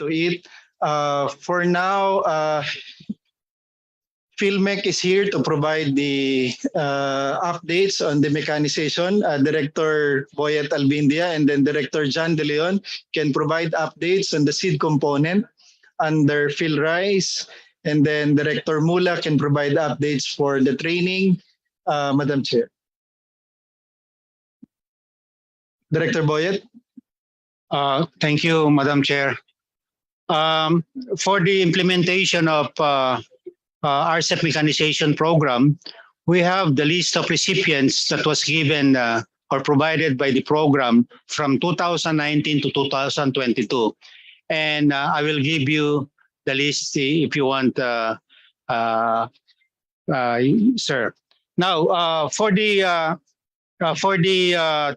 to it. For now, PhilMech is here to provide the updates on the mechanization. Director Boyet Albindia and then Director John De Leon can provide updates on the seed component under PhilRice. And then Director Mula can provide updates for the training. Madam Chair. Director Boyet. Thank you, Madam Chair. For the implementation of RCEP mechanization program, we have the list of recipients that was given or provided by the program from 2019 to 2022. And I will give you the list if you want, sir. Now, for the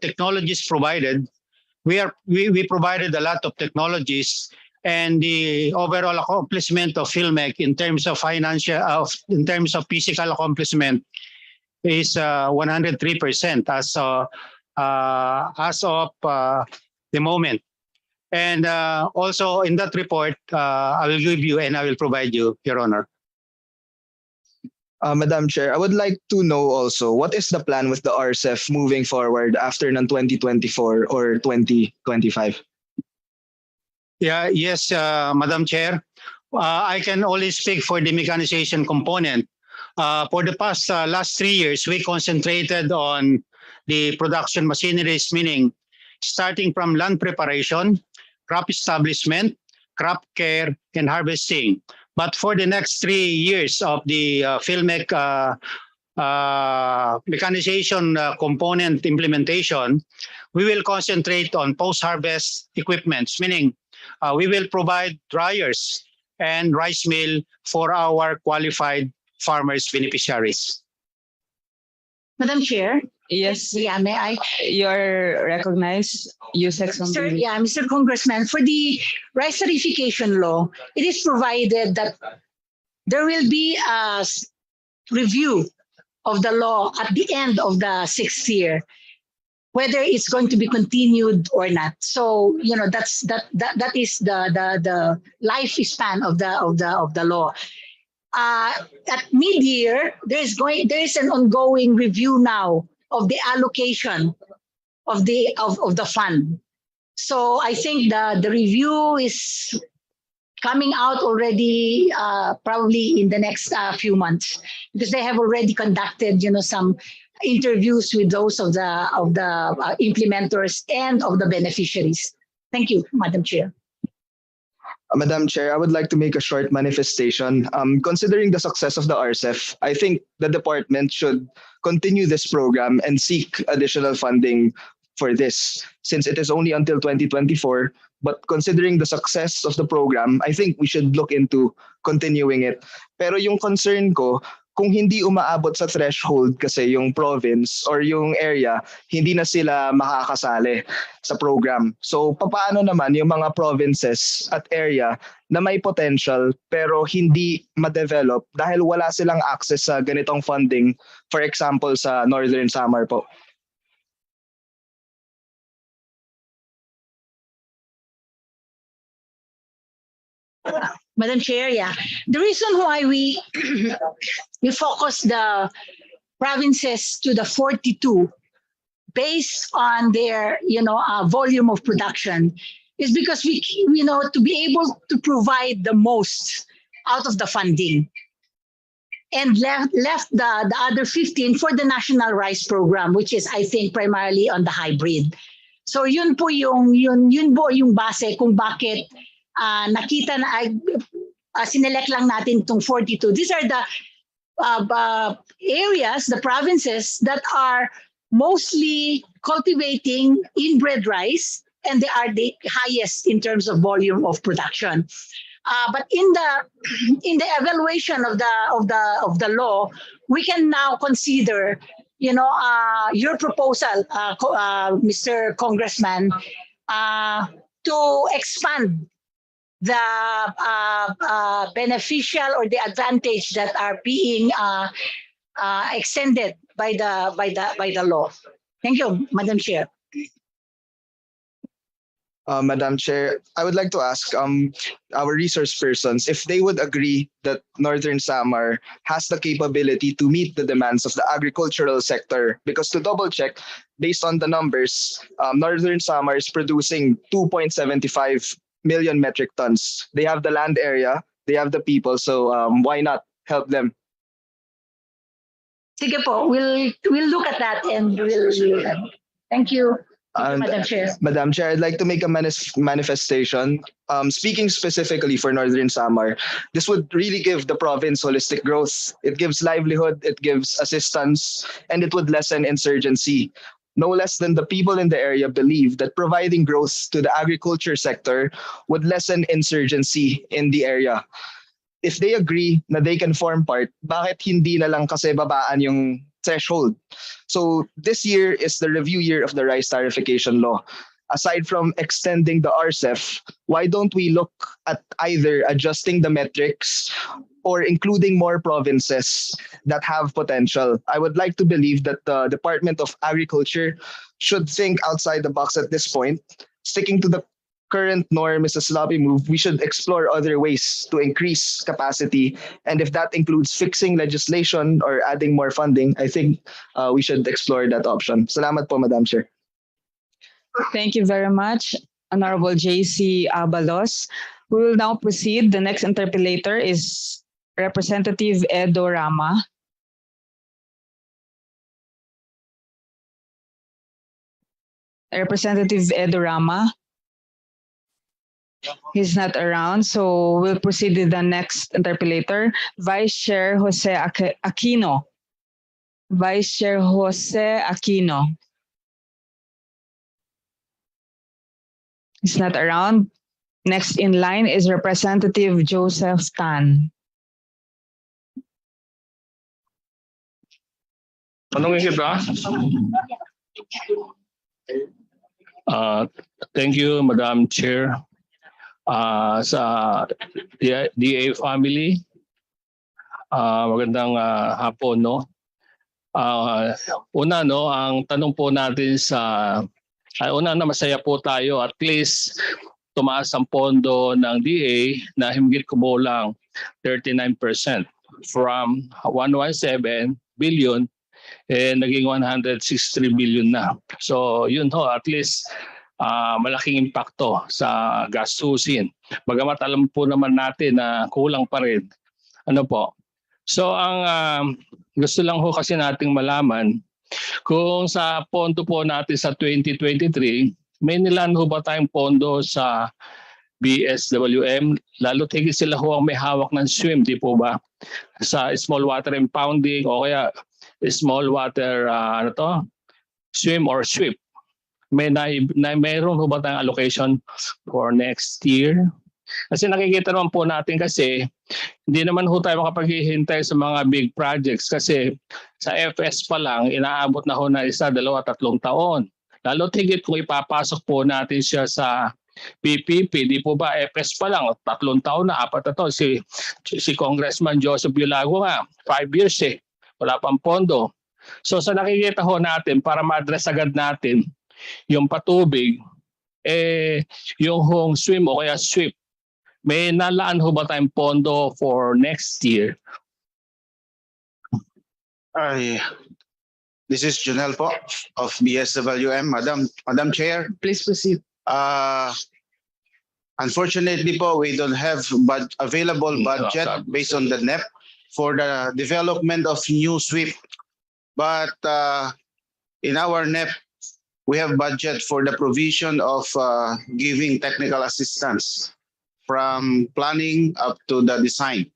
technologies provided, we provided a lot of technologies, and the overall accomplishment of PhilMech in terms of in terms of physical accomplishment is 103% as of the moment. And also in that report, I will give you and I will provide you, Your Honor. Madam Chair, I would like to know also, what is the plan with the RCEF moving forward after ng 2024 or 2025? Yeah, yes, Madam Chair. I can only speak for the mechanization component. For the last 3 years, we concentrated on the production machineries, meaning starting from land preparation, crop establishment, crop care, and harvesting. But for the next 3 years of the PhilMech mechanization component implementation, we will concentrate on post-harvest equipments, meaning we will provide dryers and rice mill for our qualified farmers beneficiaries. Madam Chair. Yes, Yeah, may I? you're recognized. Sir, yeah, Mr. Congressman, for the rice certification law, it is provided that there will be a review of the law at the end of the 6th year, whether it's going to be continued or not. So, you know, that is the lifespan of the law. At mid-year, there is an ongoing review now of the allocation of the fund. So I think the review is coming out already, probably in the next few months, because they have already conducted, you know, some interviews with those of the implementers and of the beneficiaries. Thank you, Madam Chair. Madam Chair, I would like to make a short manifestation. Considering the success of the RCEF, I think the department should continue this program and seek additional funding for this, since it is only until 2024. But considering the success of the program, I think we should look into continuing it. Pero yung concern ko, kung hindi umaabot sa threshold kasi yung province or yung area, hindi na sila makakasali sa program. So paano naman yung mga provinces at area na may potential pero hindi ma-develop dahil wala silang access sa ganitong funding, for example sa Northern Samar po? Madam Chair, yeah. The reason why we we focus the provinces to the 42 based on their, you know, volume of production is because we know, to be able to provide the most out of the funding, and left the other 15 for the National Rice Program, which is, I think, primarily on the hybrid. So yun po yung base kung bakit nakita na sinelect lang natin itong 42. These are the areas, the provinces that are mostly cultivating inbred rice, and they are the highest in terms of volume of production. But in the evaluation of the law, we can now consider, you know, your proposal, Mr. Congressman, to expand the beneficial or the advantage that are being extended by the law. Thank you, Madam Chair. Madam Chair, I would like to ask our resource persons if they would agree that Northern Samar has the capability to meet the demands of the agricultural sector. Because to double check, based on the numbers, Northern Samar is producing 2.75 million metric tons. They have the land area, they have the people, so why not help them? Sige po, we'll look at that and thank you. And Madam Chair. Madam Chair, I'd like to make a manifestation. Speaking specifically for Northern Samar, this would really give the province holistic growth. It gives livelihood, it gives assistance, and it would lessen insurgency. No less than the people in the area believe that providing growth to the agriculture sector would lessen insurgency in the area. If they agree na they can form part, bakit hindi na lang kasi babaan yung threshold? So this year is the review year of the rice tarification law. Aside from extending the RCEF, why don't we look at either adjusting the metrics or including more provinces that have potential? I would like to believe that the Department of Agriculture should think outside the box at this point. Sticking to the current norm is a sloppy move. We should explore other ways to increase capacity. And if that includes fixing legislation or adding more funding, I think we should explore that option. Salamat po, Madam Chair. Thank you very much, Honorable J.C. Abalos. We will now proceed. The next interpellator is Representative Edo Rama. Representative Edo Rama. He's not around, so we'll proceed with the next interpellator, Vice Chair Jose Aquino. Vice Chair Jose Aquino. He's not around. Next in line is Representative Joseph Tan. Tanungin kita. Thank you, Madam Chair. Sa DA family, magandang hapon, no? Una, no, ang tanong po natin una na masaya po tayo, at least tumaas ang pondo ng DA na himigit kumulang 39% from 117 billion naging 163 billion na. So yun ho, at least malaking impakto sa gastusin. Bagamat alam po naman natin na kulang pa rin. Ano po? So ang gusto lang ho kasi nating malaman, kung sa pondo po natin sa 2023, may nilan ho ba tayong pondo sa BSWM? Lalo tigil sila ho ang may hawak ng swim, di po ba? Sa small water impounding o kaya small water swim or sweep. Mayroon ho ba tayong allocation for next year? Kasi nakikita naman po natin kasi hindi naman ho tayo makapaghihintay sa mga big projects kasi sa FS pa lang inaabot na ho na 1, 2, 3 taon. Lalo tigit kung ipapasok po natin siya sa PPP, di po ba FS pa lang 3 taon na, 4 na taon. Si Congressman Joseph Yulago nga 5 years wala pang pondo. So sa nakikita ho natin para ma-address agad natin yung patubig, yung hong swim o kaya sweep, may nalaan ho ba tayong pondo for next year? This is Junel po of BSWM. Madam Chair, Please proceed. unfortunately po, we don't have available budget based on the NEP for the development of new sweep. But in our NEP, we have budget for the provision of giving technical assistance from planning up to the design.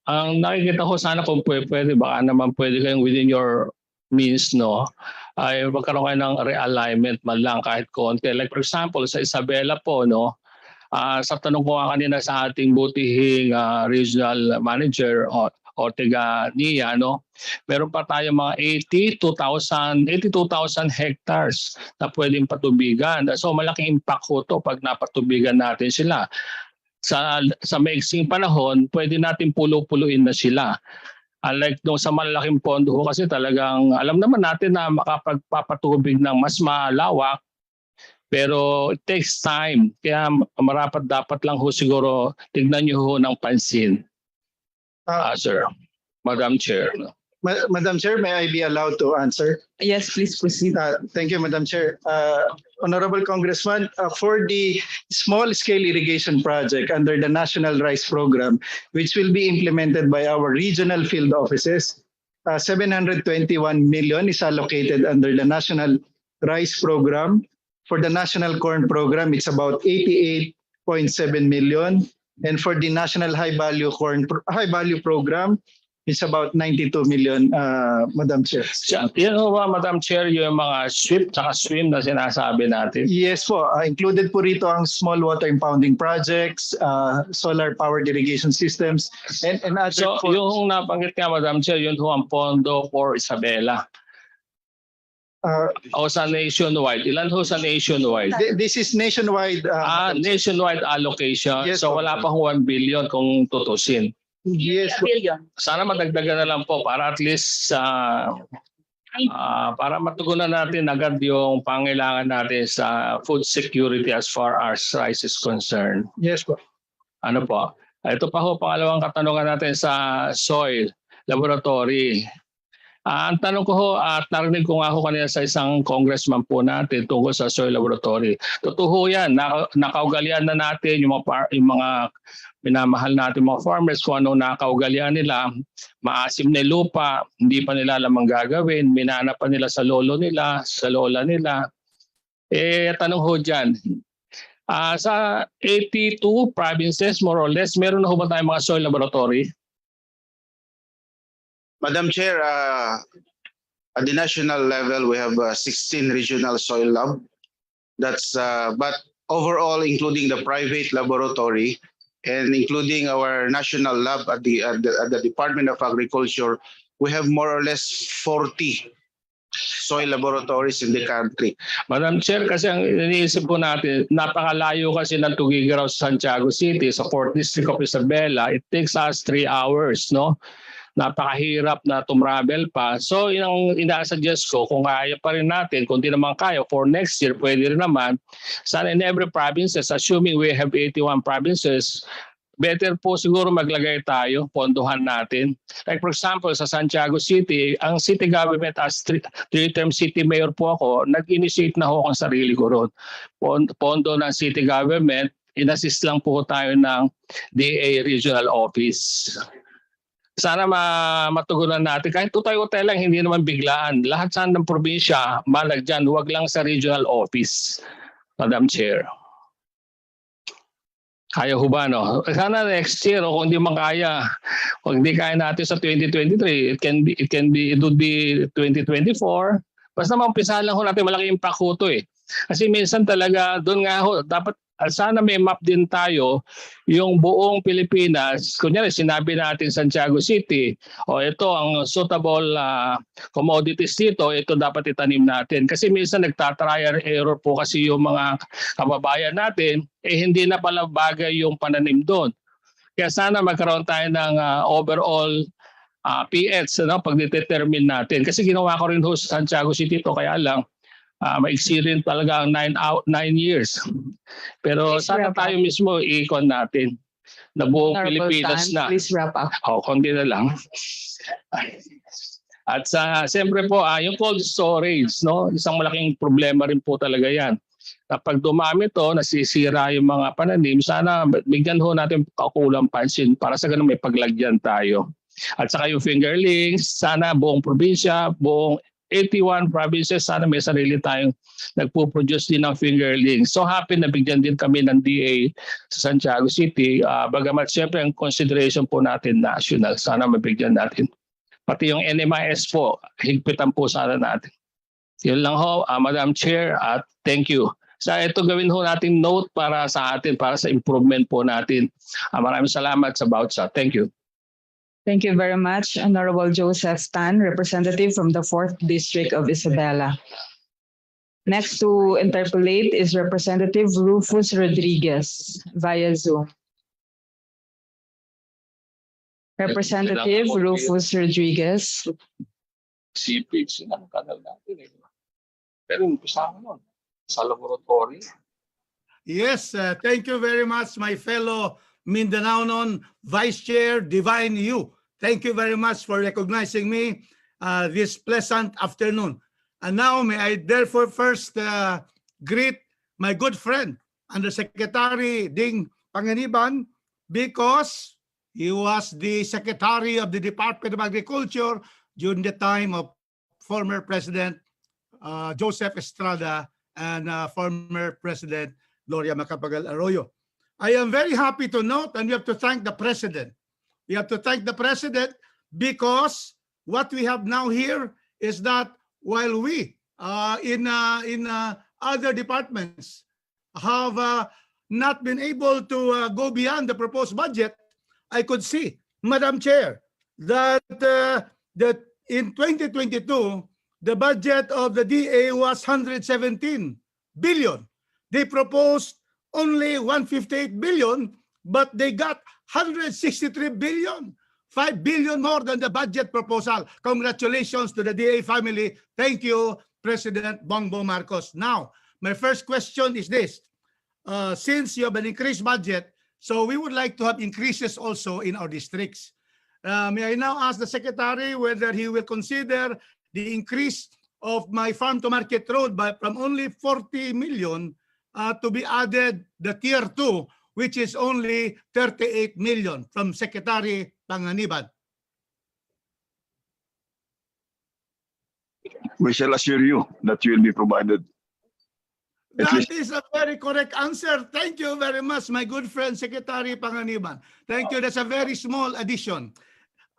Ang nakikita ko sana kung pwede, baka naman pwede kayong within your means, no, ay magkaroon kayo ng realignment man lang kahit konti. Like for example, sa Isabela po, no, sa tanong ko kanina sa ating butihing regional manager Ortega Nia, no, meron pa tayo mga 82,000 hectares na pwedeng patubigan. So malaking impact ho to pag napatubigan natin sila. Sa maiksing panahon, pwede natin pulo-puluin na sila. Unlike nung sa malalaking pondo ho, kasi talagang alam naman natin na makapagpapatubig ng mas malawak, Pero it takes time. Kaya marapat dapat lang ho siguro tignan niyo ho ng pansin. Sir, Madam Chair. Madam Chair, may I be allowed to answer? Yes, please proceed. Thank you, Madam Chair. Honorable Congressman, for the small-scale irrigation project under the National Rice Program, which will be implemented by our regional field offices, 721 million is allocated under the National Rice Program. For the National Corn Program, it's about 88.7 million. And for the National High Value Program, it's about 92 million, Madam Chair. Yan ho ba, Madam Chair, yung mga sweep at swim na sinasabi natin? Yes po, included po rito ang small water impounding projects, solar powered irrigation systems, and other. So yung nabanggit nga, Madam Chair, yun ho ang pondo for Isabela. O sa nationwide. Ilan ho sa nationwide? This is nationwide. Nationwide allocation. Yes, so po. wala pa 1 billion kung tutusin. Yes po. Sana madagdagan na lang po para at least para matugunan natin agad yung pangailangan natin sa food security as far as rice is concerned. Yes po. Ano po? Ito pa ho, pangalawang katanungan natin sa soil laboratory. Ang tanong ko ho, at narinig ko nga ho kanina sa isang congressman po natin tungkol sa soil laboratory. Totoo yan, nakaugalian na natin yung mga minamahal natin mga farmers kung ano nakaugalian nila. Maasim na lupa, hindi pa nila alam ang gagawin, minana pa nila sa lolo nila, sa lola nila. Tanong ho dyan, sa 82 provinces more or less, meron na ho ba tayong mga soil laboratory? Madam Chair, at the national level, we have 16 regional soil lab. That's but overall, including the private laboratory and including our national lab at the Department of Agriculture, we have more or less 40 soil laboratories in the country. Madam Chair, kasi ang iniisip po natin, napakalayo kasi ng Tugigaraw sa Santiago City, sa 4th District of Isabela. It takes us 3 hours, no? Napakahirap na tumravel pa. So, yung ina-suggest ko, kung kaya pa rin natin, kung di naman kaya, for next year, pwede rin naman, sana in every provinces, assuming we have 81 provinces, better po siguro maglagay tayo, pondohan natin. Like for example, sa Santiago City, ang city government as three-term city mayor po ako, nag-initiate na ho ang sarili ko ron. Pondo ng city government, inassist lang po tayo ng DA Regional Office. Sana matugunan natin. Kahit utay-utay lang, hindi naman biglaan. Lahat saan ng probinsya, malag dyan, huwag lang sa regional office. Madam Chair. Kaya ho ba, no? Sana next year, o kung hindi man kaya, kung hindi kaya natin sa 2023, it would be 2024. Basta maumpisahan lang ho natin, malaki impact ho to eh. Kasi minsan talaga, doon nga ho, dapat sana may map din tayo yung buong Pilipinas. Kunyari, sinabi natin Santiago City, o ito ang suitable commodities dito, ito dapat itanim natin. Kasi minsan nagtatrial error po kasi yung mga kababayan natin, hindi na pala bagay yung pananim doon. Kaya sana magkaroon tayo ng overall PH, pag-determine natin. Kasi ginawa ko rin ho sa Santiago City ito, kaya lang, maiksi rin talaga ang 9 years. Pero sana tayo mismo i-icon natin na buong Pilipinas na. Please wrap up. Kundi na lang. At siyempre po, yung cold storage, no? Isang malaking problema rin po talaga yan. Kapag dumami to, nasisira yung mga pananim, sana bigyan ho natin kakulang pansin para sa ganun may paglagyan tayo. At saka yung fingerlings, sana buong probinsya, buong 81 provinces, sana may sarili tayong nagpo-produce din ng fingerlings. So happy na bigyan din kami ng DA sa Santiago City. Bagamat siyempre ang consideration po natin national, sana mabigyan natin. Pati yung NMIS po, higpitan po sana natin. Yun lang ho, Madam Chair, at thank you. Sa ito gawin ho natin note para sa atin, para sa improvement po natin. Maraming salamat sa BAUTSA. Thank you. Thank you very much, Honorable Joseph Tan, representative from the 4th District of Isabela. Next to interpolate is Representative Rufus Rodriguez via Zoom. Representative Rufus Rodriguez. Sipig, sinang kanal natin eh. Pero umpisa ko nun. Salvatore. Yes, thank you very much, my fellow Mindanaonon Vice Chair, Divine You. Thank you very much for recognizing me this pleasant afternoon. And now may I therefore first greet my good friend, Undersecretary Ding Panganiban, because he was the Secretary of the Department of Agriculture during the time of former President Joseph Estrada and former President Gloria Macapagal Arroyo. I am very happy to note, and we have to thank the President. We have to thank the President because what we have now here is that while we in other departments have not been able to go beyond the proposed budget, I could see, Madam Chair, that in 2022, the budget of the DA was 117 billion. They proposed only 158 billion, but they got 163 billion, 5 billion more than the budget proposal. Congratulations to the DA family. Thank you, President Bongbong Marcos. Now, my first question is this. Since you have an increased budget, so we would like to have increases also in our districts. May I now ask the Secretary whether he will consider the increase of my farm-to-market road from only 40 million to be added the Tier 2, which is only 38 million from Secretary Panganiban. We shall assure you that you will be provided. That is a very correct answer. Thank you very much, my good friend, Secretary Panganiban. Thank you. That's a very small addition.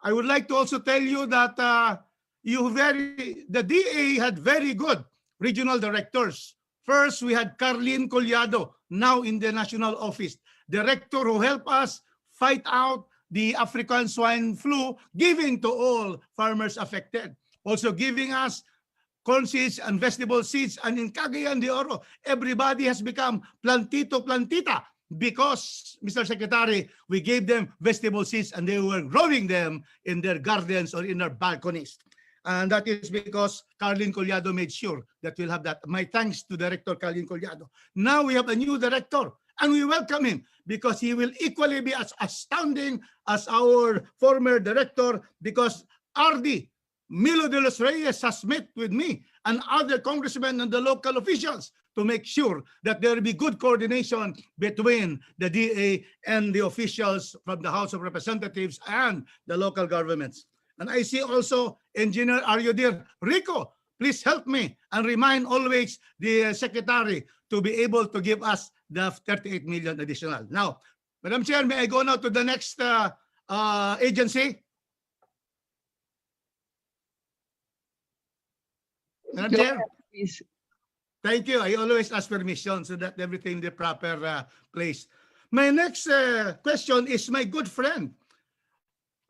I would like to also tell you that the DA had very good regional directors. First, we had Carlin Collado, now in the national office, director who helped us fight out the African swine flu, giving to all farmers affected. Also giving us corn seeds and vegetable seeds. And in Cagayan de Oro, everybody has become plantito plantita because, Mr. Secretary, we gave them vegetable seeds and they were growing them in their gardens or in their balconies. And that is because Carlin Collado made sure that we'll have that. My thanks to Director Carlin Collado. Now we have a new director and we welcome him because he will equally be as astounding as our former director, because RD Milo de los Reyes has met with me and other congressmen and the local officials to make sure that there will be good coordination between the DA and the officials from the House of Representatives and the local governments. And I see also Engineer Ariodir Rico, please help me and remind always the Secretary to be able to give us the 38 million additional. Now, Madam Chair, may I go now to the next agency? Madam Chair? Please. Thank you. I always ask permission so that everything in the proper place. My next question is my good friend,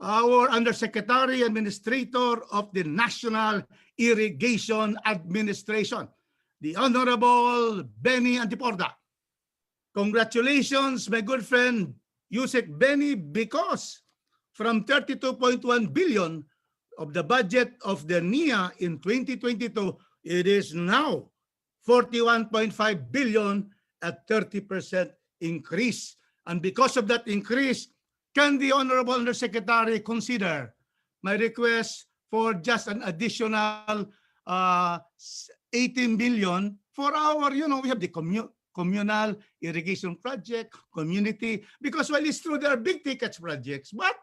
our Undersecretary Administrator of the National Irrigation Administration, the Honorable Benny Antiporda. Congratulations, my good friend, Yusek Benny, because from 32.1 billion of the budget of the NIA in 2022, it is now 41.5 billion at 30% increase. And because of that increase, can the Honorable Undersecretary consider my request for just an additional 18 billion for our, we have the communal irrigation project, community, because while it's true there are big tickets projects, but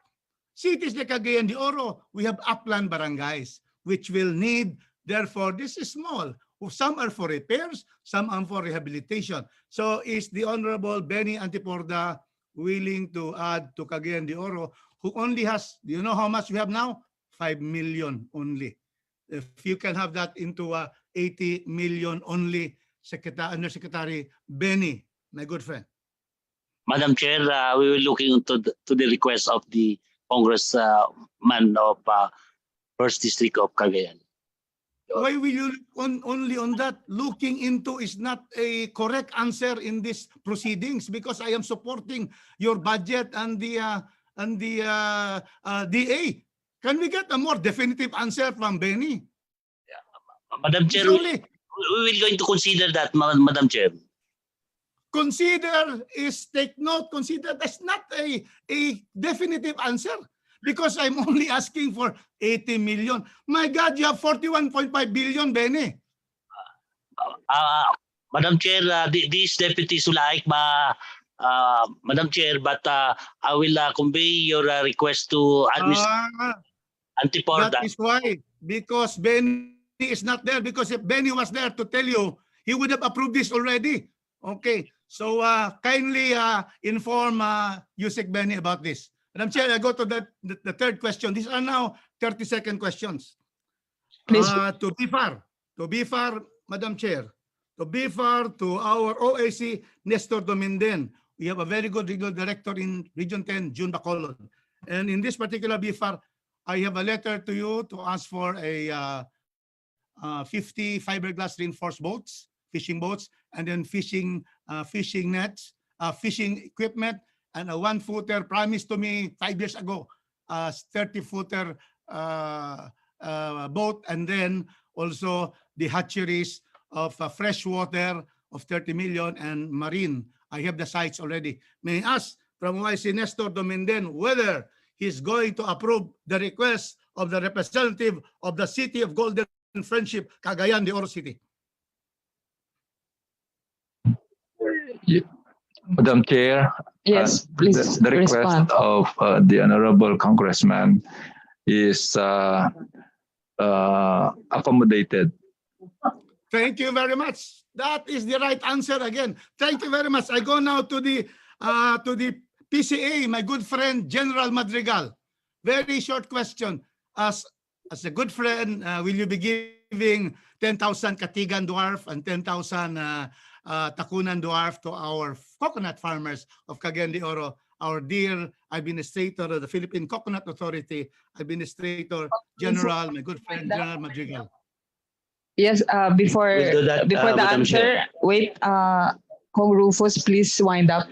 cities like Cagayan de Oro, we have upland barangays, which will need, therefore, this is small. Some are for repairs, some are for rehabilitation. So is the Honorable Benny Antiporda willing to add to Cagayan de Oro, who only has, do you know how much we have now? 5 million only. If you can have that into 80 million only, Undersecretary Benny, my good friend. Madam Chair, we will look into the request of the Congressman of First District of Cagayan. Why will you only on that? Looking into is not a correct answer in these proceedings, because I am supporting your budget and the DA. Can we get a more definitive answer from Benny? Madam Chair, We will going to consider that, Madam Chair. Consider is take note, consider. That's not a definitive answer because I'm only asking for 80 million. My God, you have 41.5 billion, Benny. Madam Chair, this deputy Sulaik Madam Chair, but I will convey your request to Antipor. That is why, because Benny is not there, because if Benny was there to tell you, he would have approved this already. Okay, so kindly inform Yusek Benny about this. Madam Chair, I go to the third question. These are now 30-second questions. Please. To be far, Madam Chair, to be far to our OAC, Nestor Dominden. We have a very good regional director in Region 10, June Bacolod. And in this particular BFAR, I have a letter to you to ask for a 50 fiberglass reinforced boats, fishing boats, and then fishing nets, fishing equipment, and a 1-footer promised to me 5 years ago, 30-footer boat, and then also the hatcheries of fresh water of 30 million and marine. I have the sites already. May I ask from OIC Nestor Dominden whether he's going to approve the request of the representative of the City of Golden Friendship, Cagayan de Oro City. Madam Chair, Yes, please the request respond. of the Honorable Congressman is accommodated. Thank you very much. That is the right answer again. Thank you very much. I go now to the PCA, my good friend General Madrigal. Very short question. As a good friend, will you be giving 10,000 Katigan dwarf and 10,000 Takunan dwarf to our coconut farmers of Cagayan de Oro, our dear administrator of the Philippine Coconut Authority, Administrator General, my good friend General Madrigal? Yes, before We'll do that, the Madam answer, Chair. wait, Kong Rufus, please wind up.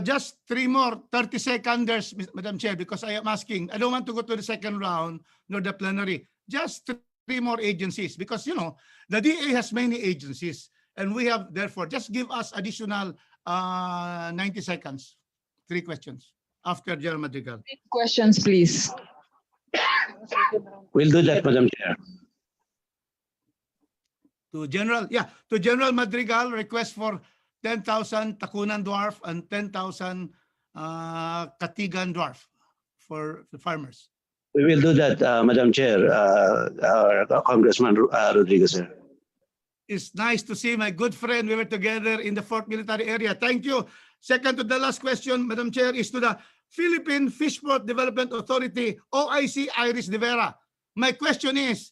Just 3 more 30 seconders, Madam Chair, because I am asking. I don't want to go to the second round nor the plenary. Just 3 more agencies, because you know the DA has many agencies, and we have therefore just give us additional 90 seconds. 3 questions after General Madrigal. Questions, please. We'll do that, Madam Chair. To General Madrigal, request for 10,000 Takunan dwarf and 10,000 Katigan dwarf for the farmers. We will do that, Madam Chair, Congressman Rodriguez, sir. It's nice to see my good friend. We were together in the 4th Military Area. Thank you. Second to the last question, Madam Chair, is to the Philippine Fishport Development Authority, OIC Iris de Vera. My question is,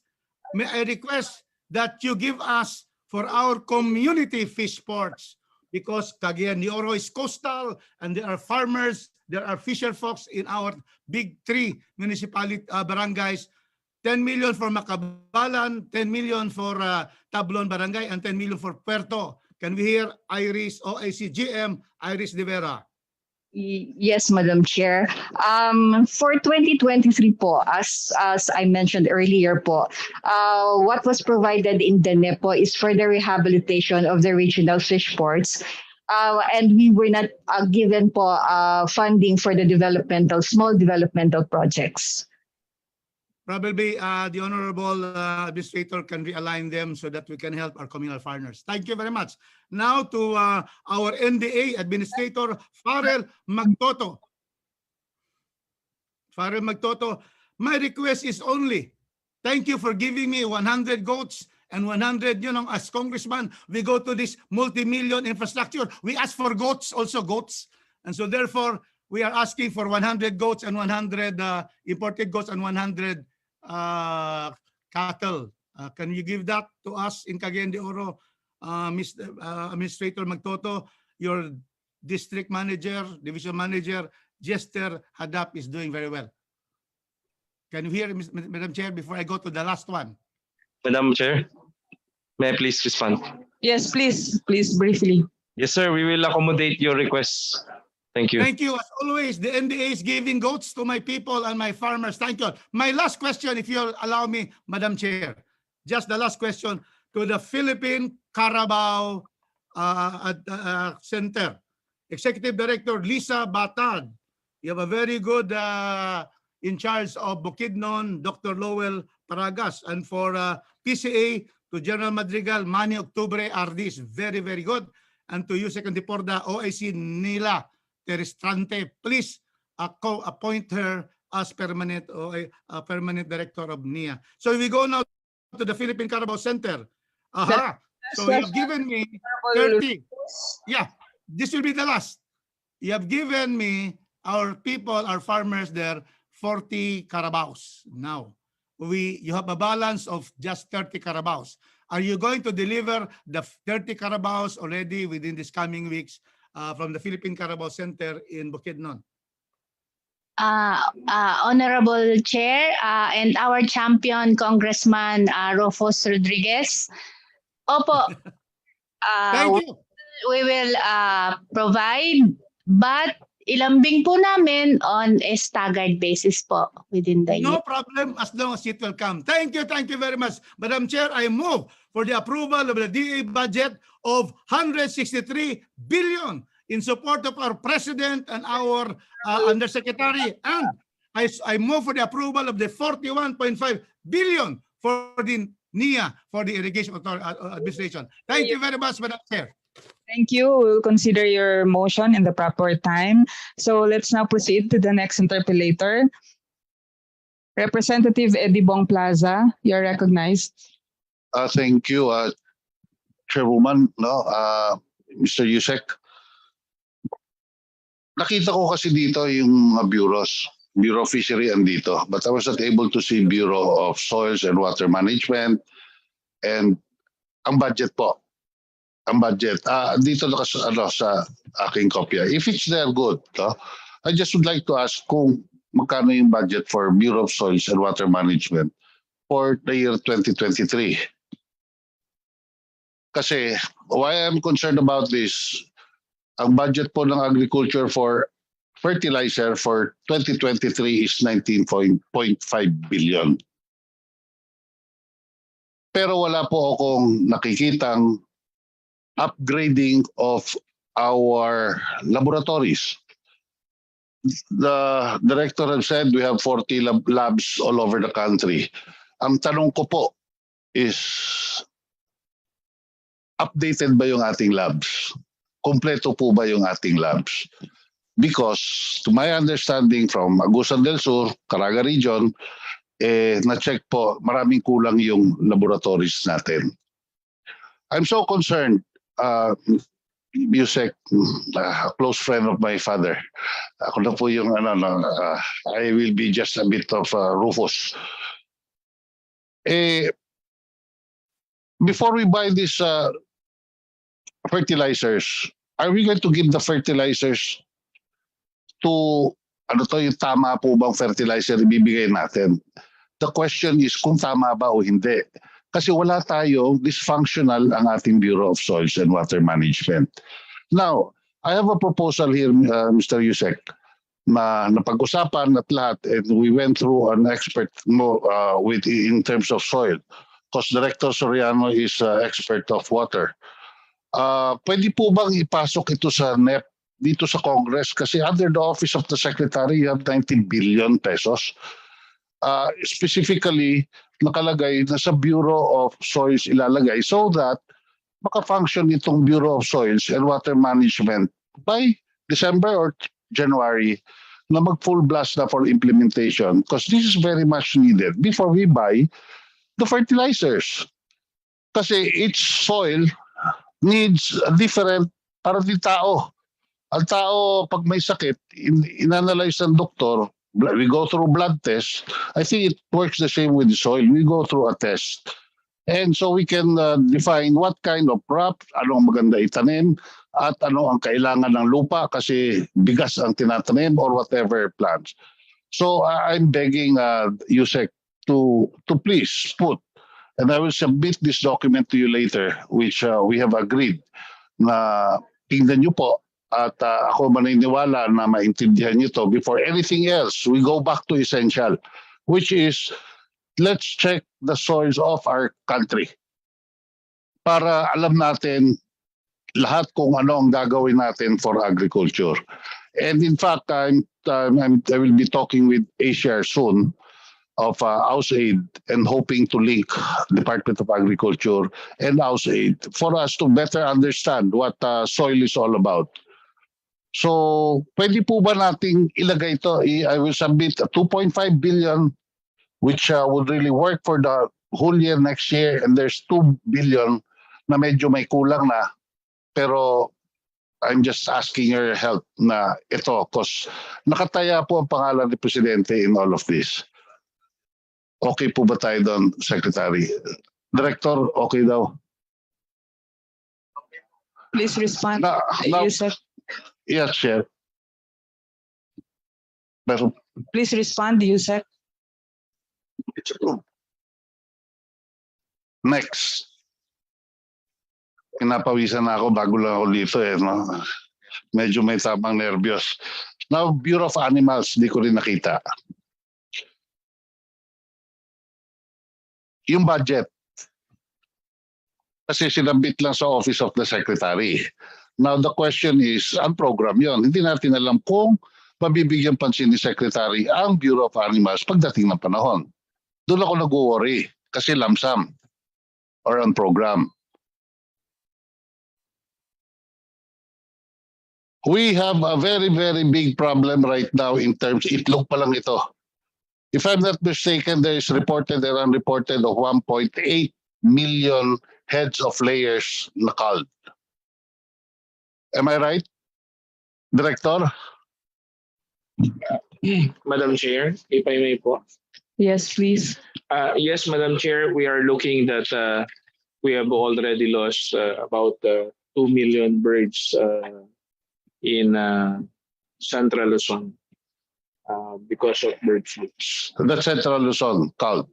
may I request that you give us for our community fish ports, because Cagayan de Oro is coastal and there are farmers, there are fisher folks in our big 3 municipality barangays. 10 million for Macabalan, 10 million for Tablon Barangay, and 10 million for Puerto. Can we hear Iris, OIC GM, Iris de Vera? Yes, Madam Chair. For 2023 po, as I mentioned earlier po, what was provided in the NEPO is for the rehabilitation of the regional fish ports. And we were not given po funding for the small developmental projects. Probably the Honorable Administrator can realign them so that we can help our communal farmers. Thank you very much. Now to our NDA Administrator, Farrell Magtoto. Farrell Magtoto, my request is only, thank you for giving me 100 goats and 100, as congressman, we go to this multi-million infrastructure. We ask for goats, also goats. And so therefore, we are asking for 100 goats and 100 imported goats and 100 cattle. Can you give that to us in Cagayan de Oro, Administrator Magtoto? Your district manager, division manager, Jester Hadap is doing very well. Can you hear, Madam Chair, before I go to the last one? Madam Chair, may I please respond? Yes, please briefly. Yes, sir. We will accommodate your request. Thank you. Thank you. As always, the NDA is giving goats to my people and my farmers. Thank you. My last question, if you'll allow me, Madam Chair. Just the last question to the Philippine Carabao Center. Executive Director Lisa Batad. You have a very good in charge of Bukidnon, Dr. Lowell Paragas. And for PCA, to General Madrigal, Manny Octubre RD is very, very good. And to you, Second Deporda, OIC Nila Terestrante, please appoint her as permanent permanent director of NIA. So we go now to the Philippine Carabao Center. Aha. So you have given me 30. Yeah, this will be the last. You have given me, our people, our farmers there, 40 carabaos. Now, you have a balance of just 30 carabaos. Are you going to deliver the 30 carabaos already within these coming weeks from the Philippine Carabao Center in Bukidnon? Honorable Chair and our champion Congressman Rufus Rodriguez. Opo. Thank you. We will provide, but ilambing po namin on a staggered basis po within the year. No problem, as long as it will come. Thank you very much. Madam Chair, I move for the approval of the DA budget of 163 billion in support of our President and our Undersecretary. And I move for the approval of the 41.5 billion for the NIA, for the Irrigation Administration. Thank you very much, Madam Chair. Thank you. We'll consider your motion in the proper time. So let's now proceed to the next interpellator. Representative Eddie Bong Plaza, you're recognized. Thank you, Chairwoman, Mr. Yusek. Nakita ko kasi dito yung bureaus. Bureau of Fishery andito, but I was not able to see Bureau of Soils and Water Management and ang budget po. Ang budget. Dito sa aking kopya. If it's there, good. I just would like to ask kung magkano yung budget for Bureau of Soils and Water Management for the year 2023. Kasi why I'm concerned about this, ang budget po ng agriculture for fertilizer for 2023 is 19.5 billion. Pero wala po akong nakikitang upgrading of our laboratories. The director has said we have 40 labs all over the country. Ang tanong ko po is, updated ba yung ating labs? Kompleto po ba yung ating labs? Because to my understanding from Agusan del Sur, Caraga Region, na-check po, maraming kulang yung laboratories natin. I'm so concerned, Yusek, a close friend of my father. Ako na po yung, I will be just a bit of Rufus. Before we buy these fertilizers, are we going to give the fertilizers to, yung tama po bang fertilizer ibibigay natin? The question is kung tama ba o hindi. Kasi wala tayo, dysfunctional ang ating Bureau of Soils and Water Management. Now, I have a proposal here, Mr. Yusek, na napag-usapan at lahat, and we went through an expert in terms of soil. Because Director Soriano is expert of water. Pwede po bang ipasok ito sa NEP dito sa Congress? Kasi under the office of the Secretary, you have 90 billion pesos. Specifically, nakalagay na sa Bureau of Soils ilalagay so that maka-function itong Bureau of Soils and Water Management by December or January na mag-full blast na for implementation, because this is very much needed before we buy the fertilizers. Kasi each soil needs a different, para di tao. Ang tao, pag may sakit, in-analyze ng doktor, we go through blood test. I think it works the same with the soil. We go through a test. And so we can define what kind of crop, ano ang maganda itanim, at ano ang kailangan ng lupa kasi bigas ang tinatanim or whatever plants. So I'm begging Yusek to please put, and I will submit this document to you later, which we have agreed na tingnan nyo po. At ako maniniwala na maintindihan nyo to. Before anything else, we go back to essential, which is let's check the soils of our country. para alam natin lahat kung ano ang gagawin natin for agriculture. And in fact, I will be talking with ASHARE soon of AusAid and hoping to link Department of Agriculture and AusAid for us to better understand what soil is all about. So, pwede po ba nating ilagay ito? I will submit 2.5 billion which would really work for the whole year next year, and there's 2 billion na medyo may kulang na. Pero I'm just asking your help na ito because nakataya po ang pangalan ni Presidente in all of this. Okay po ba tayo doon, Secretary? Director, okay daw? Please respond. Yusek. Yes, Chair. Pero, Please respond, Yusek. next. Pinapawisan na ako bago lang ako dito no? Medyo may tamang nervyos. Now, Bureau of Animals, di ko rin nakita. Yung budget. Kasi sinabit lang sa Office of the Secretary. Now, the question is, ang program yon. Hindi natin alam kung mabibigyan pansin ni Secretary ang Bureau of Animals pagdating ng panahon. Doon ako nag-worry kasi lamsam or on program. We have a very, very big problem right now in terms, itlog pa lang ito. If I'm not mistaken, there is reported and unreported of 1.8 million heads of layers na culled. Am I right, Director? Madam Chair, if I may po. Yes, please. Yes, Madam Chair, we are looking that we have already lost about 2 million birds in Central Luzon because of bird flu. The Central Luzon culled.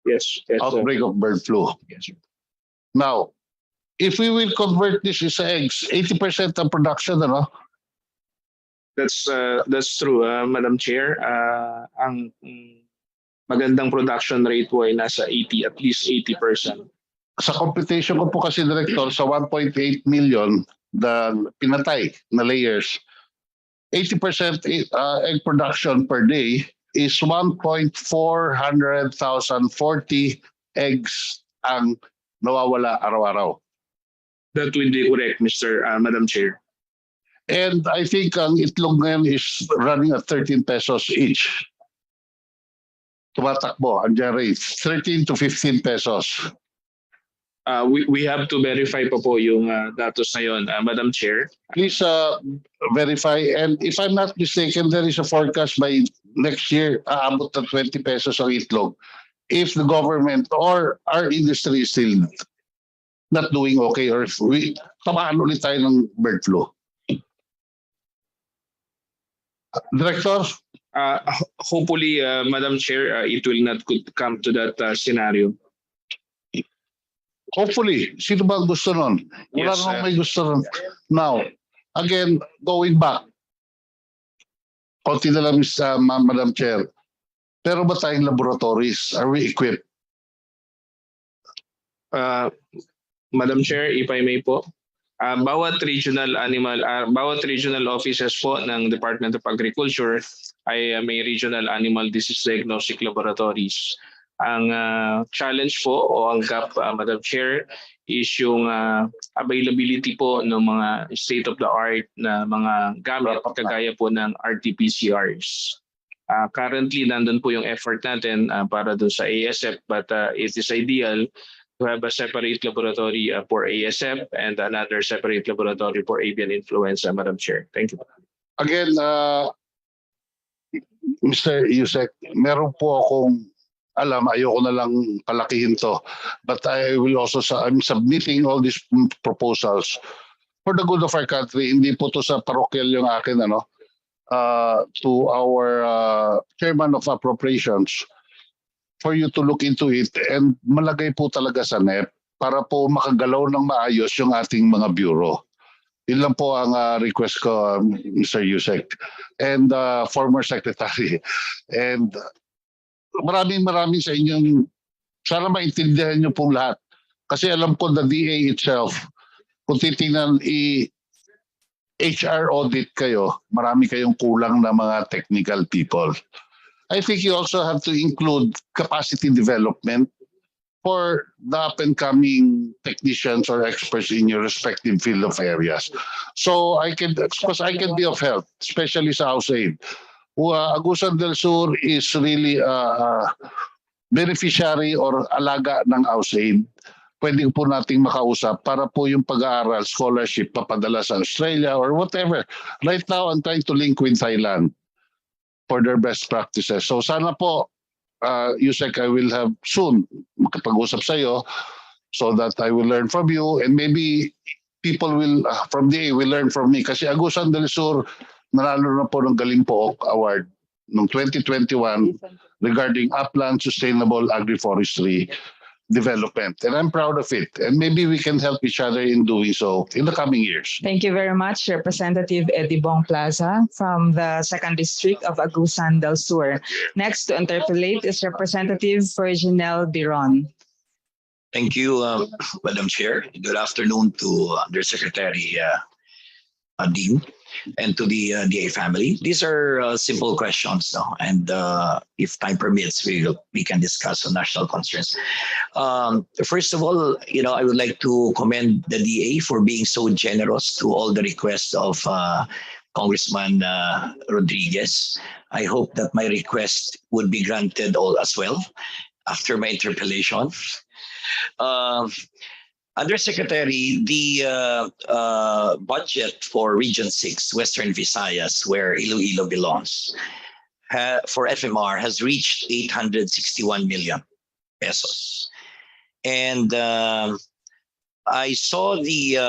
Yes. Outbreak of bird flu. Yes, sir. Now, if we will convert this into eggs, 80% of production, ano? That's true, Madam Chair. Ang magandang production rate po ay nasa 80, at least 80%. Sa computation ko po kasi, Director, sa 1.8 million the pinatay na layers, 80% egg production per day is 1,400,040 eggs ang nawawala araw-araw. That will be correct, Madam Chair. And I think ang itlog ngayon is running at 13 pesos each. Tumatakbo, ang rate, 13 to 15 pesos. We have to verify pa po yung datos na yun, Madam Chair. Please verify. And if I'm not mistaken, there is a forecast by next year, aabot na 20 pesos ang itlog. If the government or our industry is still not doing okay, or if we tamaan ulit tayo ng bird flu. Director? Hopefully, Madam Chair, it will not come to that scenario. Hopefully, sino ba gusto nun? Wala Yes, namang may gusto nun. Now, again, going back, konti na lang, Madam Chair, pero ba tayong laboratories? Are we equipped? Madam Chair, if I may po, bawat regional offices po ng Department of Agriculture ay may regional animal disease diagnostic laboratories. Ang challenge po o ang gap, Madam Chair, is yung availability po ng mga state-of-the-art na mga gamit kagaya po ng RT-PCRs. Currently, nandun po yung effort natin para doon sa ASF, but it is ideal to have a separate laboratory for ASF and another separate laboratory for avian influenza, Madam Chair. Thank you. Again, Mr. Yusek, meron po akong alam, ayoko na lang palakihin to. But I will also, I'm submitting all these proposals for the good of our country. Hindi po to sa parokyal yung akin, to our Chairman of Appropriations for you to look into it and malagay po talaga sa NEP para po makagalaw ng maayos yung ating mga bureau. Yun lang po ang request ko, Mr. Yusek and former Secretary. And maraming sa inyong, sana maintindihan nyo pong lahat. Kasi alam ko the DA itself, kung titingnan HR audit kayo, marami kayong kulang na mga technical people. I think you also have to include capacity development for the up-and-coming technicians or experts in your respective field of areas. So because I can be of help, especially sa house aid. Agusan del Sur is really a beneficiary or alaga ng house aid. Pwede po nating makausap para po yung pag-aaral, scholarship, papadala sa Australia or whatever. Right now, I'm trying to link with Thailand for their best practices. So sana po, Yusek, I will have soon makapag-usap sa iyo so that I will learn from you and maybe people will from DA will learn from me. Kasi Agusan del Sur, nanalo na po ng Galing Pook Award noong 2021 regarding upland sustainable agroforestry development. And I'm proud of it. And maybe we can help each other in doing so in the coming years. Thank you very much, Representative Eddie Bong Plaza from the 2nd District of Agusan del Sur. Next to interpolate is Representative Virginel Biron. Thank you, Madam Chair. Good afternoon to Undersecretary Dean and to the DA family. These are simple questions, no? And if time permits, we can discuss on national concerns. First of all, I would like to commend the DA for being so generous to all the requests of Congressman Rodriguez. I hope that my request would be granted all as well after my interpellation. Undersecretary, the budget for Region 6, Western Visayas, where Iloilo belongs, for FMR has reached 861 million pesos. And I saw the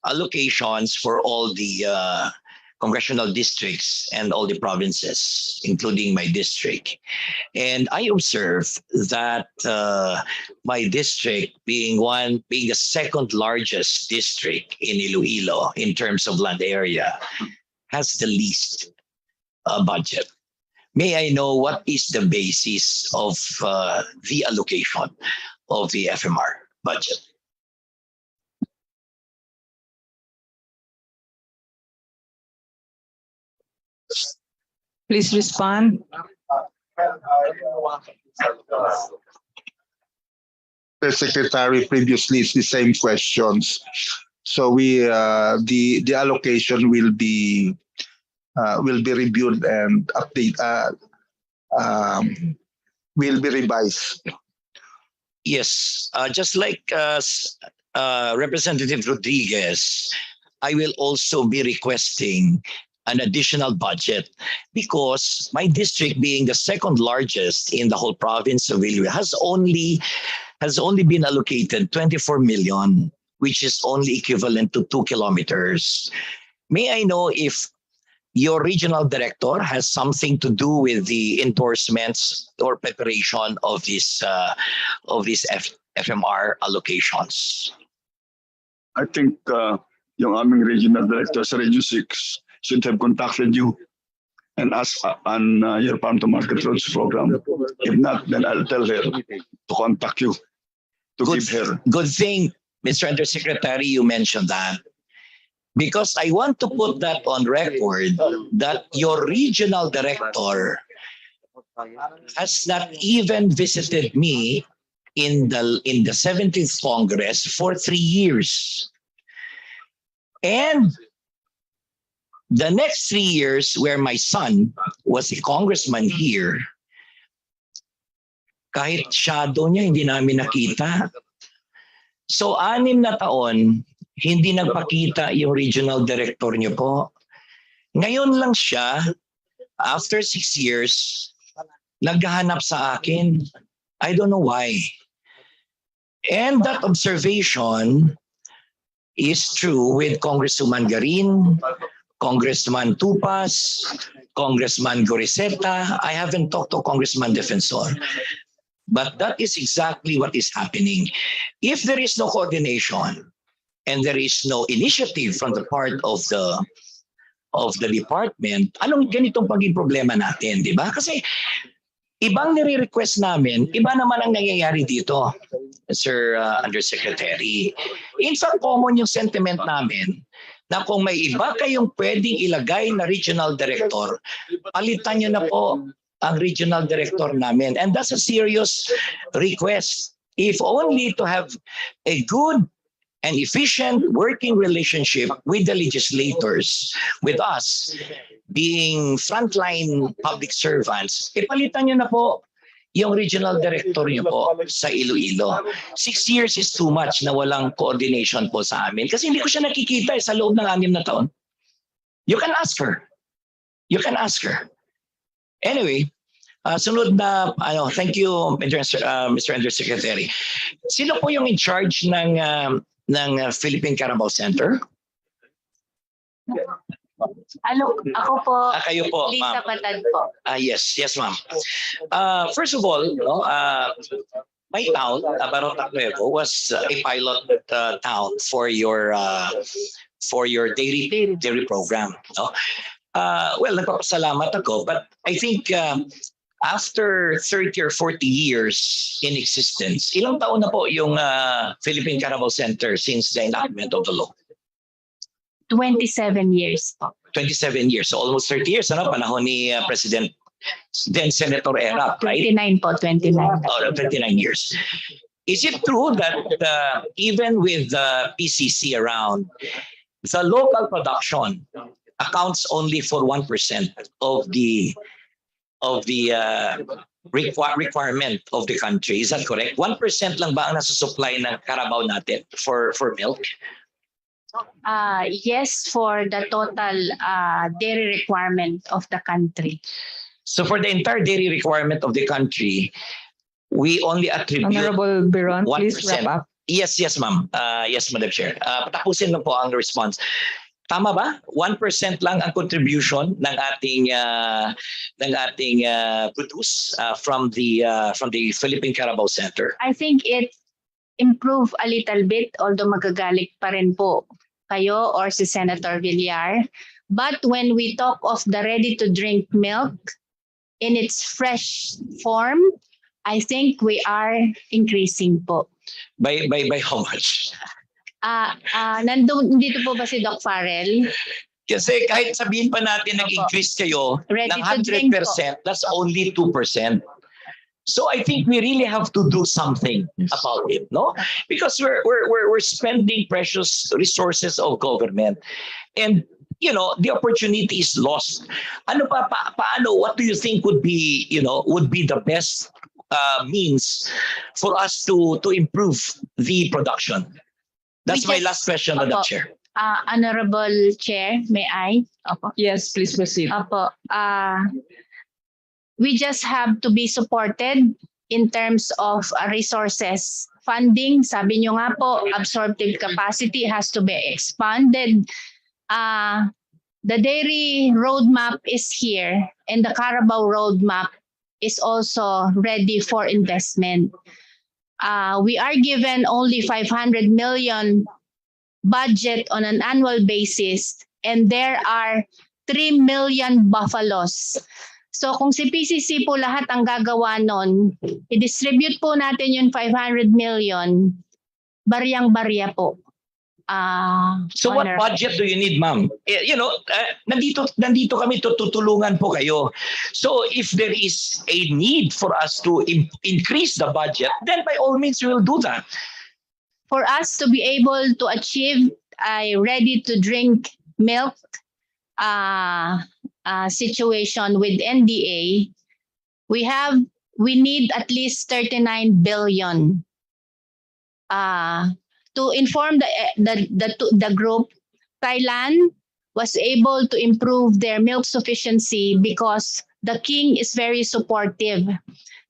allocations for all the congressional districts and all the provinces, including my district. And I observed that my district, being the second largest district in Iloilo in terms of land area, has the least budget. May I know what is the basis of the allocation of the FMR budget? Please respond. The Secretary previously it's the same questions. So the allocation will be reviewed and update will be revised. Yes, just like Representative Rodriguez, I will also be requesting an additional budget because my district, being the second largest in the whole province of Iloilo, has only been allocated 24 million, which is only equivalent to 2 kilometers. May I know if your regional director has something to do with the endorsements or preparation of these FMR allocations? I think yung aming regional director sa Region 6 should have contacted you and asked on your farm to market roads program. If not, then I'll tell her to contact you to give her. Good thing, Mr. Undersecretary, you mentioned that. Because I want to put that on record that your regional director has not even visited me in the 17th Congress for 3 years. And the next 3 years, where my son was a congressman here, kahit shadow niya, hindi namin nakita. So, 6 na taon, hindi nagpakita yung regional director niyo po. Ngayon lang siya, after 6 years, naghahanap sa akin. I don't know why. And that observation is true with Congresswoman Garin, Congressman Tupas, Congressman Goriseta. I haven't talked to Congressman Defensor. But that is exactly what is happening. If there is no coordination and there is no initiative from the part of the department, anong ganitong paging problema natin, di ba? Kasi ibang nire-request namin, iba naman ang nangyayari dito. Sir Undersecretary. In fact, common yung sentiment namin na kung may iba kayong pwedeng ilagay na regional director, palitan nyo na po ang regional director namin. And that's a serious request. If only to have a good and efficient working relationship with the legislators, with us, being frontline public servants, ipalitan nyo na po yung regional director nyo po sa Iloilo. 6 years is too much na walang coordination po sa amin. Kasi hindi ko siya nakikita sa loob ng 6 na taon. You can ask her. You can ask her. Anyway, sunod na, thank you, Mr. Undersecretary. Sino po yung in charge ng Philippine Carabao Center? Ako po, Kayo po, Lisa ma'am. Patad po. Yes, ma'am. First of all, my town, Barotac Nuevo, was a pilot town for your dairy program. No? Well, nagpapasalamat ako, but I think after 30 or 40 years in existence, ilang taon na po yung Philippine Carabao Center since the enactment of the law? 27 years po. 27 years, so almost 30 years, panahon ni President, then Senator Era, right? 29 po, 29. 29 years. Is it true that even with the PCC around, the local production accounts only for 1% of the requirement of the country? Is that correct? 1% lang ba ang nasa supply ng Carabao natin for milk? Yes, for the total dairy requirement of the country. So for the entire dairy requirement of the country, we only attribute Honorable Biron, 1%. please wrap up. Yes, ma'am. Yes, Madam Chair. Patapusin lang po ang response. Tama ba? 1% lang ang contribution ng ating produce from the Philippine Carabao Center. I think it improved a little bit, although magagalit pa rin po kayo or si Senator Villar. But when we talk of the ready-to-drink milk in its fresh form, I think we are increasing po. By how much? Dito po ba si Doc Farrell? Kasi kahit sabihin pa natin nag-increase kayo Ready ng to drink 100%, that's only 2%. So I think we really have to do something about it, no? Because we're spending precious resources of government, and the opportunity is lost. Paano? What do you think would be the best means for us to improve the production? That's my last question, Madam Chair. Honorable Chair, may I? Opo. Yes, please proceed. Opo. We just have to be supported in terms of resources. Funding, sabi nyo nga po, absorptive capacity has to be expanded. The dairy roadmap is here, and the Carabao roadmap is also ready for investment. We are given only 500 million budget on an annual basis, and there are 3 million buffaloes. So kung si PCC po lahat ang gagawa nun, i-distribute po natin yung 500 million, baryang-barya po. So what budget do you need, ma'am? Nandito kami, tutulungan po kayo. So if there is a need for us to increase the budget, then by all means we will do that. For us to be able to achieve a ready-to-drink milk situation with NDA, we need at least 39 billion. To inform the group, Thailand was able to improve their milk sufficiency because the king is very supportive.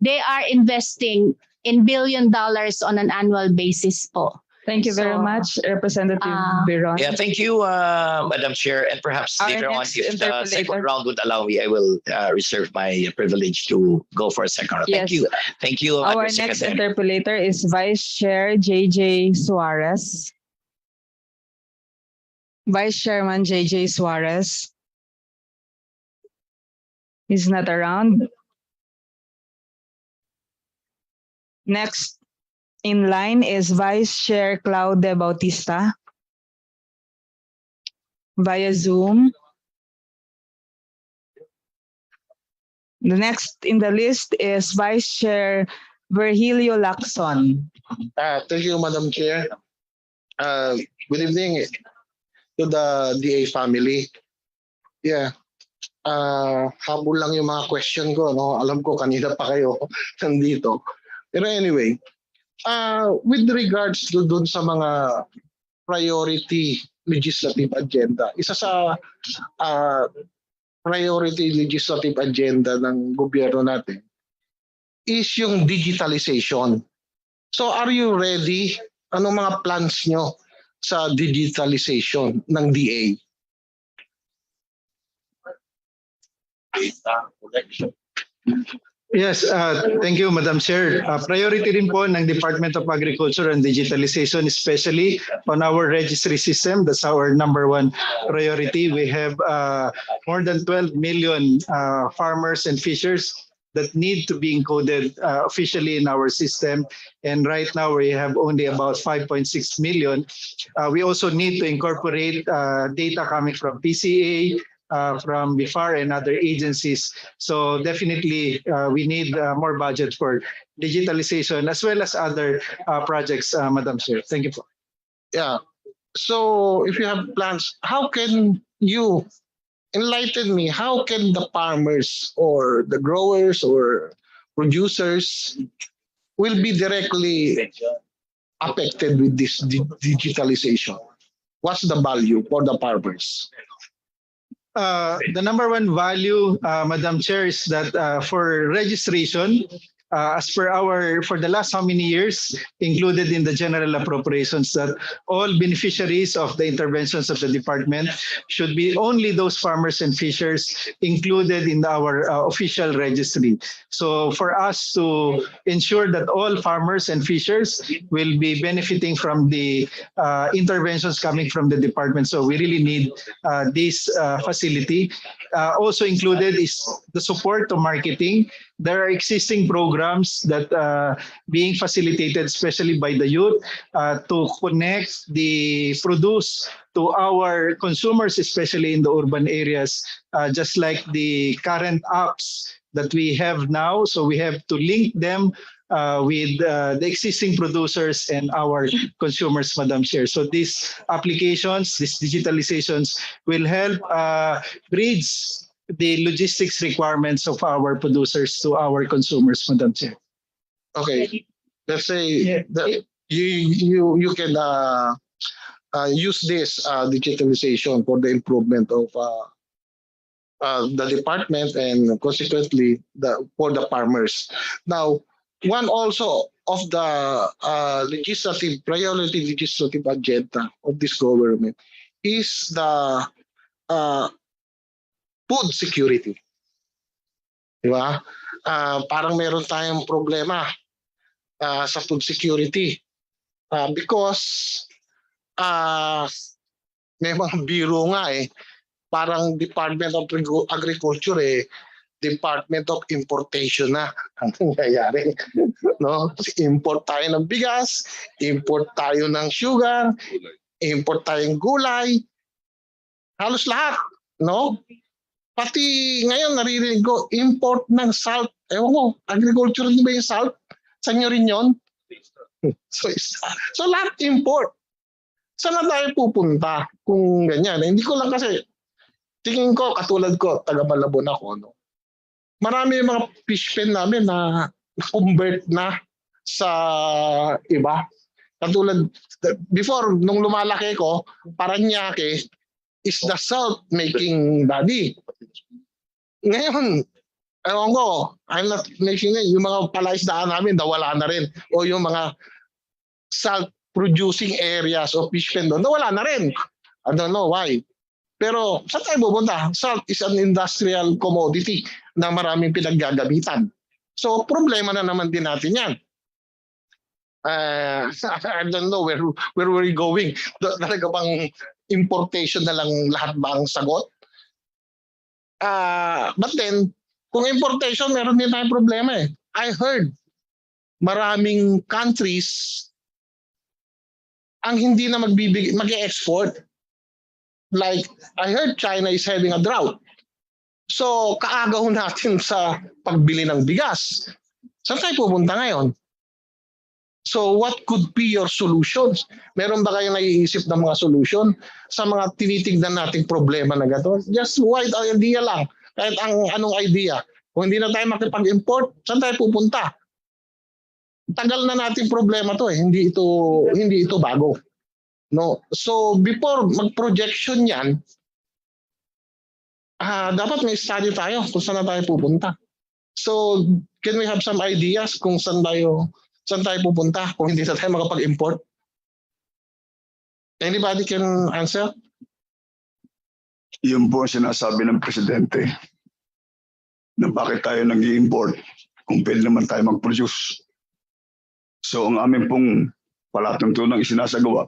They are investing in $1 billion on an annual basis po. Thank you very much, Representative Biron. Yeah, thank you, Madam Chair. And perhaps later on, if the second round would allow me, I will reserve my privilege to go for a second round. Yes. Thank you, Our next interpolator is Vice Chair JJ Suarez. Vice Chairman JJ Suarez is not around. Next In line is Vice Chair Claude Bautista via Zoom. The next in the list is Vice Chair Virgilio Lacson. Thank you, Madam Chair. Good evening to the DA family. Yeah. Habol lang yung mga question ko, no? Alam ko kanina pa kayo nandito. Pero anyway, with regards to dun sa mga priority legislative agenda, isa sa priority legislative agenda ng gobyerno natin is yung digitalization. So are you ready? Anong mga plans nyo sa digitalization ng DA? Yes, thank you, Madam Chair. Priority rin po ng Department of Agriculture and Digitalization, especially on our registry system. That's our number one priority. We have more than 12 million farmers and fishers that need to be encoded officially in our system. And right now we have only about 5.6 million. We also need to incorporate data coming from PCA, from BIFAR and other agencies. So definitely we need more budget for digitalization as well as other projects, Madam Chair. Thank you. Yeah. So if you have plans, how can you enlighten me? How can the farmers or the growers or producers will be directly affected with this digitalization? What's the value for the farmers? The number one value, Madam Chair, is that for registration, as per for the last how many years, included in the general appropriations, that all beneficiaries of the interventions of the department should be only those farmers and fishers included in our official registry. So for us to ensure that all farmers and fishers will be benefiting from the interventions coming from the department, so we really need this facility. Also included is the support to marketing. There are existing programs that being facilitated, especially by the youth, to connect the produce to our consumers, especially in the urban areas, just like the current apps that we have now. So we have to link them with the existing producers and our consumers, Madam Chair. So these applications, these digitalizations will help bridge the logistics requirements of our producers to our consumers, Madam Chair. Okay, let's say that you can use this digitalization for the improvement of the department and consequently for the farmers. Now, one also of the priority legislative agenda of this government is the food security. Di ba? Parang meron tayong problema sa food security because may mga biro nga parang Department of Agriculture Department of Importation na ang nangyayari. No? Import tayo ng bigas, import tayo ng sugar, import tayong gulay, halos lahat, no? Pati ngayon naririnig ko, import ng salt. Ewan ko, agriculture din ba yung salt? Sa inyo rin yun? So lahat import. Saan na tayo pupunta kung ganyan? Hindi ko lang kasi, tingin ko, katulad ko, taga Malabon ako, no? Marami yung mga fish pen namin na convert na sa iba. Katulad, before, nung lumalaki ko, Paranaque is the salt making body. Ngayon, ewan ko, I'm not making it, yung mga palaisdaan namin, nawala na rin. O yung mga salt producing areas of fish pen doon, nawala na rin. I don't know why. Pero saan tayo pupunta? Salt is an industrial commodity na maraming pinaggagamitan. So problema na naman din natin yan. I don't know where we're going. Talaga bang importation na lang lahat ba ang sagot? But then, kung importation, meron din tayong problema I heard maraming countries ang hindi na mag-export. Like, I heard China is having a drought. So, kaagaw natin sa pagbili ng bigas. Saan tayo pupunta ngayon? So, what could be your solutions? Meron ba kayong naiisip ng mga solution sa mga tinitignan nating problema na gato? Just wide idea lang. Kahit ang anong idea. Kung hindi na tayo makipag-import, saan tayo pupunta? Tagal na nating problema to eh. Hindi ito bago. No. So before mag-projection 'yan, dapat may study tayo kung saan na tayo pupunta. So can we have some ideas kung saan tayo pupunta kung hindi na tayo makapag-import? Anybody can answer? Yun po ang sinasabi ng presidente na bakit tayo nag-i-import kung pwede naman tayo mag-produce. So ang amin pong palatuntunang isinasagawa